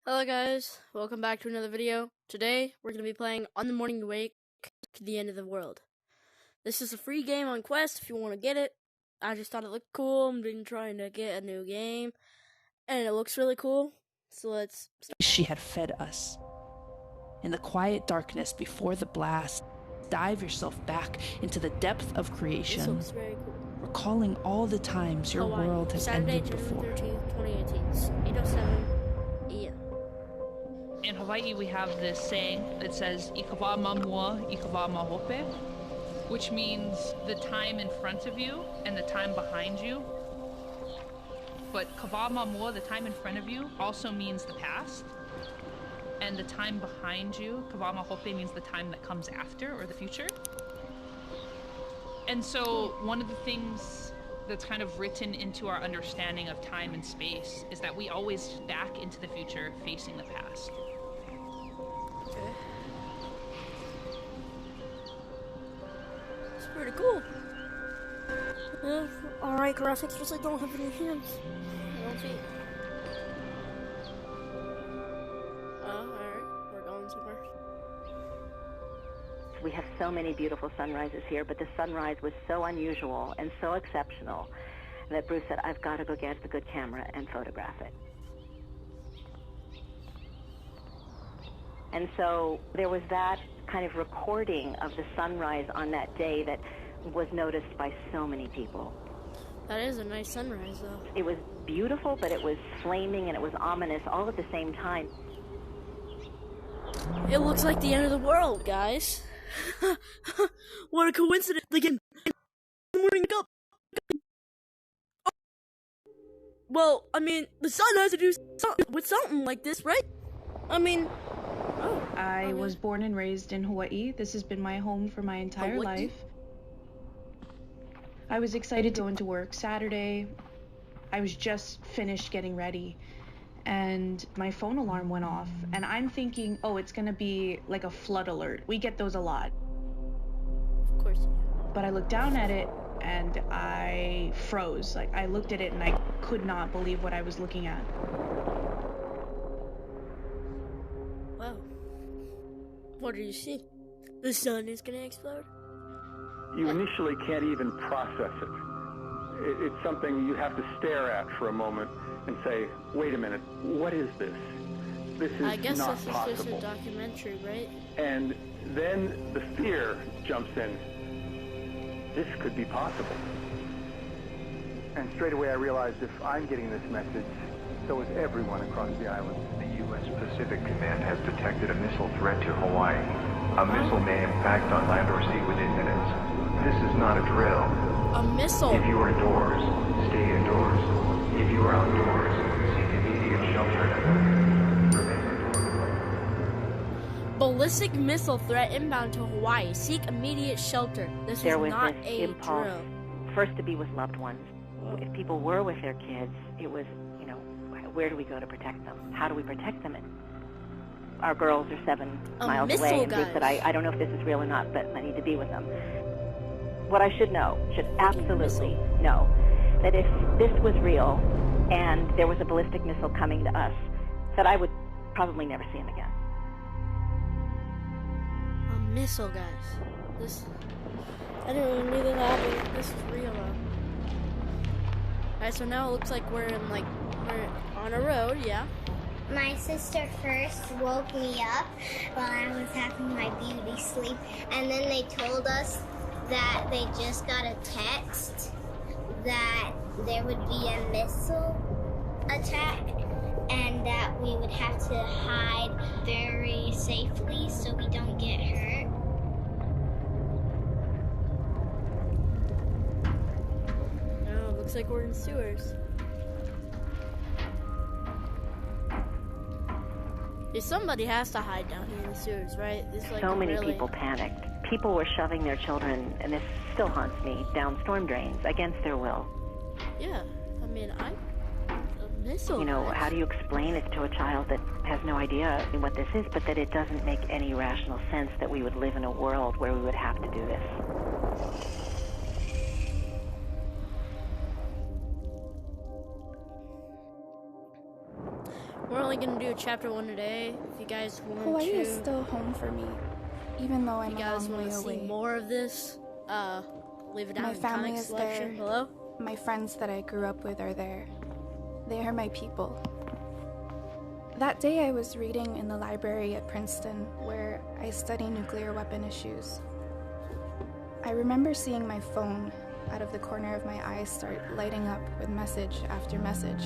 Hello guys, welcome back to another video. Today, we're going to be playing On the Morning Wake to the End of the World. This is a free game on Quest if you want to get it. I just thought it looked cool. I've been trying to get a new game, and it looks really cool. So let's start. She had fed us. In the quiet darkness before the blast, dive yourself back into the depth of This creation, looks very cool. recalling all the times your Hawaii, world has Saturday, ended before. January 13th, 2018. It's 8:07 a.m. In Hawaii, we have this saying that says, "Ikawa mamua, ikawa mahope," which means the time in front of you and the time behind you. But kawa mamua, the time in front of you, also means the past. And the time behind you, kawa mahope, means the time that comes after, or the future. And so one of the things that's kind of written into our understanding of time and space is that we always back into the future facing the past. Okay. It's pretty cool. Alright, graphics just like don't have any hands. I don't see. Alright, we're going somewhere. We have so many beautiful sunrises here, but the sunrise was so unusual and so exceptional that Bruce said, I've got to go get the good camera and photograph it. And so there was that kind of recording of the sunrise on that day that was noticed by so many people. That is a nice sunrise, though. It was beautiful, but it was flaming and it was ominous all at the same time. It looks like the end of the world, guys. What a coincidence! Like in the morning up. Well, I mean, the sun has to do something with something like this, right? I mean, I was born and raised in Hawaii. This has been my home for my entire Hawaii? life. I was excited to go into work Saturday. I was just finished getting ready and my phone alarm went off and I'm thinking, oh, it's gonna be like a flood alert. We get those a lot. Of course. But I looked down at it and I froze. Like, I looked at it and I could not believe what I was looking at. Wow. What do you see? The sun is gonna explode? You initially can't even process it. It's something you have to stare at for a moment and say, wait a minute, what is this? This is I guess not this is possible. just a documentary, right? And then the fear jumps in. This could be possible. And straight away I realized if I'm getting this message, so is everyone across the island. The U.S. Pacific Command has detected a missile threat to Hawaii. A missile may impact on land or sea within minutes. This is not a drill. A missile. If you are indoors, stay indoors. If you are outdoors, seek immediate shelter. Remain indoors. Ballistic missile threat inbound to Hawaii. Seek immediate shelter. This There is was not this a impulse, drill. first to be with loved ones. If people were with their kids, it was, where do we go to protect them? How do we protect them? Our girls are 7 A miles missile, away, and Bruce guys. said, I don't know if this is real or not, but I need to be with them. What I should absolutely know, that if this was real and there was a ballistic missile coming to us, that I would probably never see him again. A missile, guys. This. I didn't even know that happened. This is real, though. Alright, so now it looks like we're on a road, yeah. My sister first woke me up while I was having my beauty sleep, and then they told us that they just got a text that there would be a missile attack and that we would have to hide very safely so we don't get hurt. Oh, looks like we're in sewers. Yeah, somebody has to hide down here in the sewers, right? It's like So many really... people panicked. People were shoving their children, and this still haunts me, down storm drains against their will. Yeah, I mean, a missile. How do you explain it to a child that has no idea what this is, but that it doesn't make any rational sense that we would live in a world where we would have to do this? We're only gonna do chapter 1 today. If you guys want Hawaii to, is still home for me, even though I'm if a you guys long want way to see away. more of this, leave it down My in the family comment is section there. below. My friends that I grew up with are there. They are my people. That day I was reading in the library at Princeton, where I study nuclear weapon issues. I remember seeing my phone out of the corner of my eye start lighting up with message after message.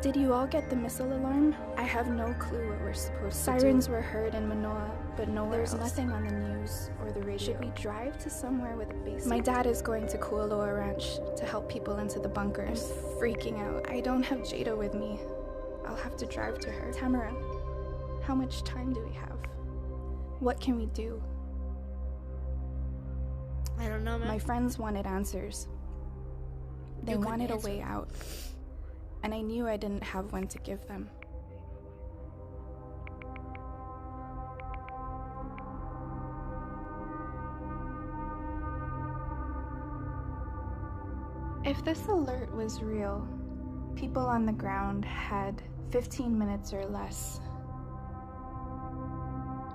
Did you all get the missile alarm? I have no clue what we're supposed to do. Sirens were heard in Manoa, but nowhere else. There's nothing on the news or the radio. Should we drive to somewhere with a base? My dad is going to Kualoa Ranch to help people into the bunkers. I'm freaking out. I don't have Jada with me. I'll have to drive to her. Tamara, how much time do we have? What can we do? I don't know, man. My friends wanted answers. They wanted a way out. And I knew I didn't have one to give them. If this alert was real, people on the ground had 15 minutes or less.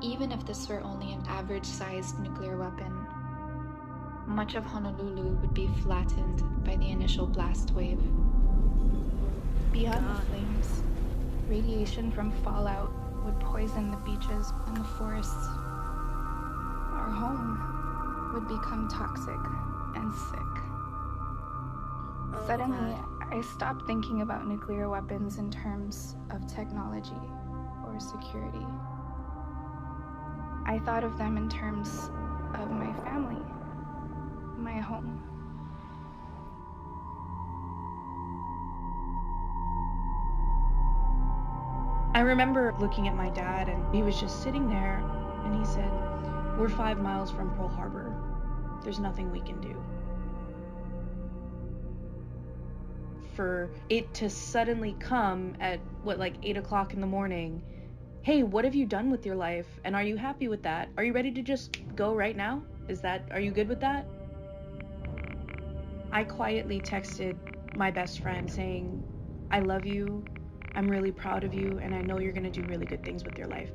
Even if this were only an average-sized nuclear weapon, much of Honolulu would be flattened by the initial blast wave. Beyond the flames, radiation from fallout would poison the beaches and the forests. Our home would become toxic and sick. Suddenly, I stopped thinking about nuclear weapons in terms of technology or security. I thought of them in terms of my family, my home. I remember looking at my dad, and he was just sitting there, and he said, "We're 5 miles from Pearl Harbor. There's nothing we can do." For it to suddenly come at, like 8 o'clock in the morning, "Hey, what have you done with your life? And are you happy with that? Are you ready to just go right now? Are you good with that?" I quietly texted my best friend saying, "I love you. I'm really proud of you, and I know you're gonna do really good things with your life."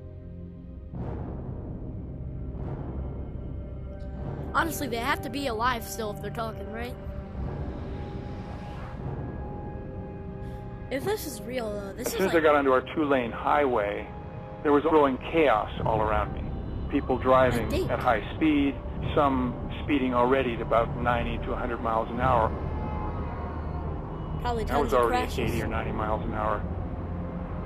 Honestly, they have to be alive still if they're talking, right? If this is real, though, this is As soon as I like... got onto our 2-lane highway, there was growing chaos all around me. People driving at high speed, some speeding already at about 90 to 100 miles an hour. Probably I tons was of already crashes. at 80 or 90 miles an hour.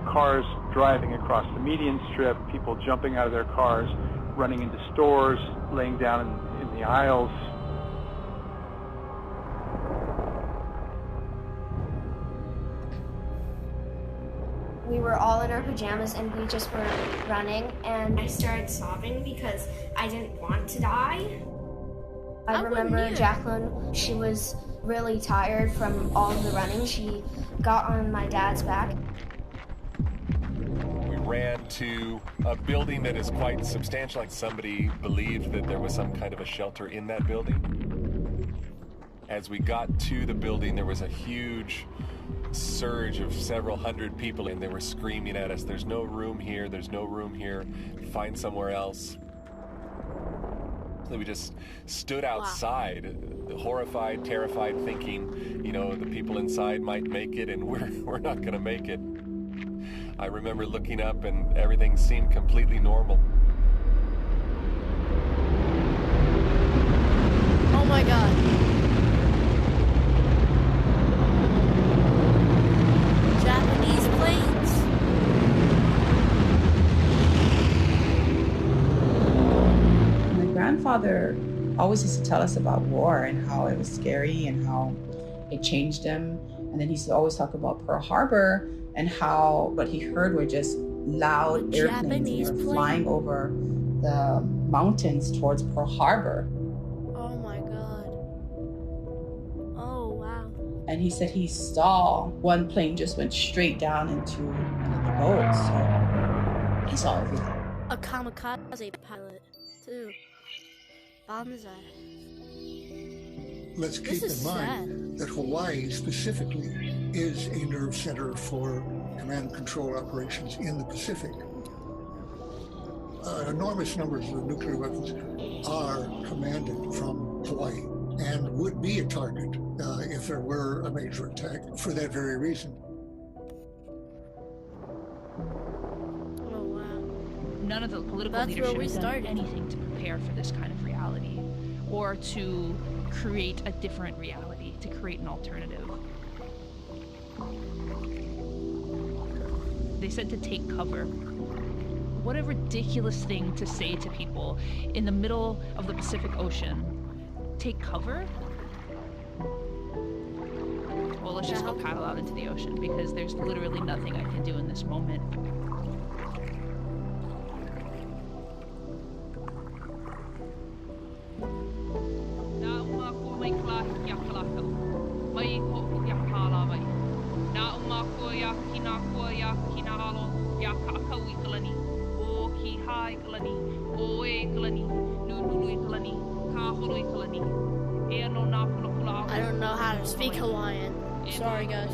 Cars driving across the median strip, people jumping out of their cars, running into stores, laying down in the aisles. We were all in our pajamas and we just were running, and I started sobbing because I didn't want to die. I remember Jacqueline, she was really tired from all of the running. She got on my dad's back. We ran to a building that is quite substantial. Like somebody believed that there was some kind of a shelter in that building. As we got to the building, there was a huge surge of several hundred people, and they were screaming at us, "There's no room here, there's no room here, find somewhere else." So we just stood outside, horrified, terrified, thinking, the people inside might make it and we're not gonna make it. I remember looking up and everything seemed completely normal. Oh my god. Japanese planes. My grandfather always used to tell us about war and how it was scary and how it changed him. And then he used to always talk about Pearl Harbor and how what he heard were just loud airplanes that were flying over the mountains towards Pearl Harbor. Oh my god. Oh wow. And he said he saw one plane just went straight down into one of the boats. So he saw everything. A kamikaze pilot, too. Bomb his ass. Let's keep in mind that Hawaii specifically is a nerve center for command and control operations in the Pacific. Enormous numbers of nuclear weapons are commanded from Hawaii and would be a target if there were a major attack for that very reason. Oh, wow. None of the political leadership has done anything to prepare for this kind of reality or to create a different reality, to create an alternative. They said to take cover. What a ridiculous thing to say to people in the middle of the Pacific Ocean. Take cover? Well, let's just go paddle out into the ocean because there's literally nothing I can do in this moment. I don't know how to speak Hawaiian. Sorry, guys.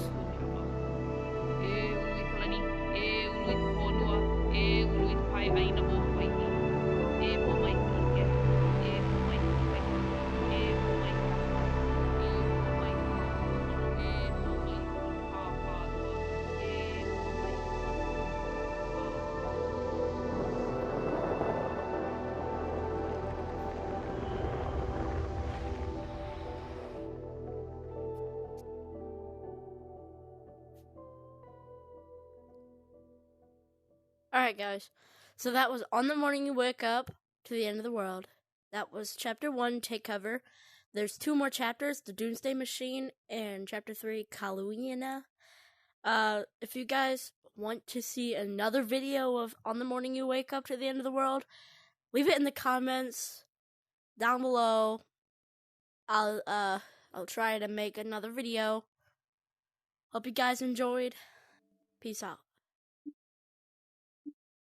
Alright, guys. So that was On the Morning You Wake Up to the End of the World. That was Chapter 1, Take Cover. There's 2 more chapters, The Doomsday Machine and Chapter 3, Kaluiana. If you guys want to see another video of On the Morning You Wake Up to the End of the World, leave it in the comments down below. I'll try to make another video. Hope you guys enjoyed. Peace out.